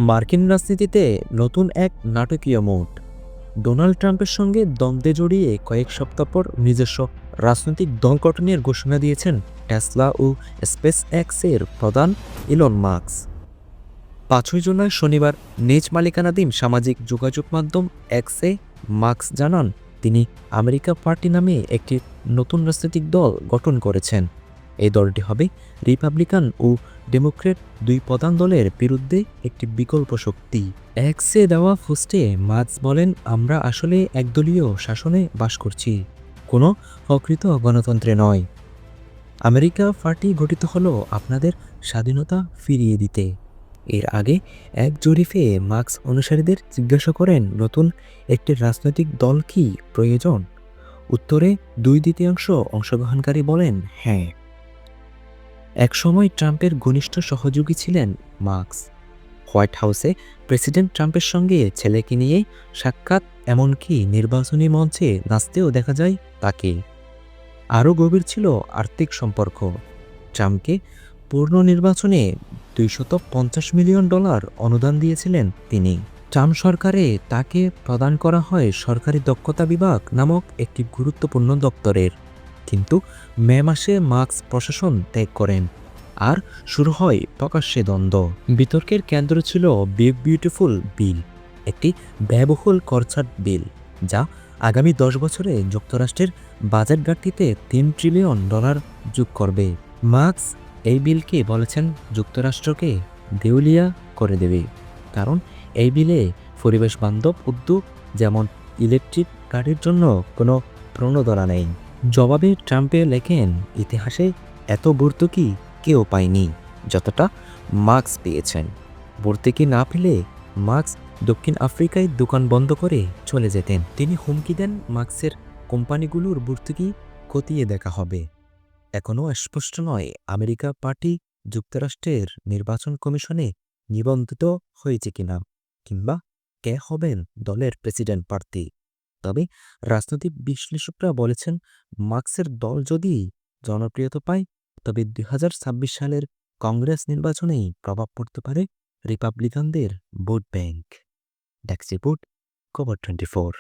মার্কিন রাজনীতিতে নতুন এক নাটকীয় মোড়। ডোনাল্ড ট্রাম্পের সঙ্গে দ্বন্দ্বে জড়িয়ে কয়েক সপ্তাহ পর নিজস্ব রাজনৈতিক দল গঠনের ঘোষণা দিয়েছেন টেসলা ও স্পেস এক্সের প্রধান ইলন মাস্ক। ৫ই জুলাই শনিবার নিজ মালিকানাধীন সামাজিক যোগাযোগ মাধ্যম এক্সে মাস্ক জানান তিনি আমেরিকা পার্টি নামে একটি নতুন রাজনৈতিক দল গঠন করেছেন। এই দলটি হবে রিপাবলিকান ও ডেমোক্রেট দুই প্রধান দলের বিরুদ্ধে একটি বিকল্প শক্তি। এক্সে দেওয়া পোস্টে মাস্ক বলেন, আমরা আসলে একদলীয় শাসনে বাস করছি, কোনো প্রকৃত গণতন্ত্রে নয়। আমেরিকা পার্টি গঠিত হলো আপনাদের স্বাধীনতা ফিরিয়ে দিতে। এর আগে এক জরিপে মার্কস অনুসারীদের জিজ্ঞাসা করেন নতুন একটি রাজনৈতিক দল কি প্রয়োজন। উত্তরে 2/3 অংশগ্রহণকারী বলেন হ্যাঁ। একসময় ট্রাম্পের ঘনিষ্ঠ সহযোগী ছিলেন মার্কস। হোয়াইট হাউসে প্রেসিডেন্ট ট্রাম্পের সঙ্গে ছেলেকে নিয়ে সাক্ষাৎ, এমনকি নির্বাচনী মঞ্চে নাচতেও দেখা যায় তাকে। আরও গভীর ছিল আর্থিক সম্পর্ক। ট্রাম্পকে পূর্ণ নির্বাচনে $250 মিলিয়ন অনুদান দিয়েছিলেন তিনি। ট্রাম্প সরকারে তাকে প্রদান করা হয় সরকারি দক্ষতা বিভাগ নামক একটি গুরুত্বপূর্ণ দপ্তরের। কিন্তু মে মাসে মাস্ক প্রশাসন ত্যাগ করেন আর শুরু হয় প্রকাশ্যে দ্বন্দ্ব। বিতর্কের কেন্দ্র ছিল বিগ বিউটিফুল বিল, একটি ব্যয়বহুল করছাট বিল যা আগামী 10 বছরে যুক্তরাষ্ট্রের বাজেট ঘাটতিতে $3 ট্রিলিয়ন যোগ করবে। মাস্ক এই বিলকে বলেছেন যুক্তরাষ্ট্রকে দেউলিয়া করে দেবে, কারণ এই বিলে পরিবেশ বান্ধব উদ্যোগ যেমন ইলেকট্রিক গাড়ির জন্য কোনো প্রণোদনা নেই। জবাবে ট্রাম্পে লেখেন, ইতিহাসে এত ভর্তুকি কেউ পায়নি যতটা মাস্ক পেয়েছেন। ভর্তুকি না পেলে মাস্ক দক্ষিণ আফ্রিকায় দোকান বন্ধ করে চলে যেতেন। তিনি হুমকি দেন মাস্কের কোম্পানিগুলোর ভর্তুকি খতিয়ে দেখা হবে। এখনও স্পষ্ট নয় আমেরিকা পার্টি যুক্তরাষ্ট্রের নির্বাচন কমিশনে নিবন্ধিত হয়েছে কিনা, কিংবা কে হবেন দলের প্রেসিডেন্ট প্রার্থী। তবে রাজনৈতিক বিশ্লেষকরা বলেছেন, মাস্কের দল যদি জনপ্রিয়তা পায় তবে 2026 সালের কংগ্রেস নির্বাচনেই প্রভাব পড়তে পারে রিপাবলিকানদের ভোট ব্যাংক। ডেস্ক রিপোর্ট, খবর 24।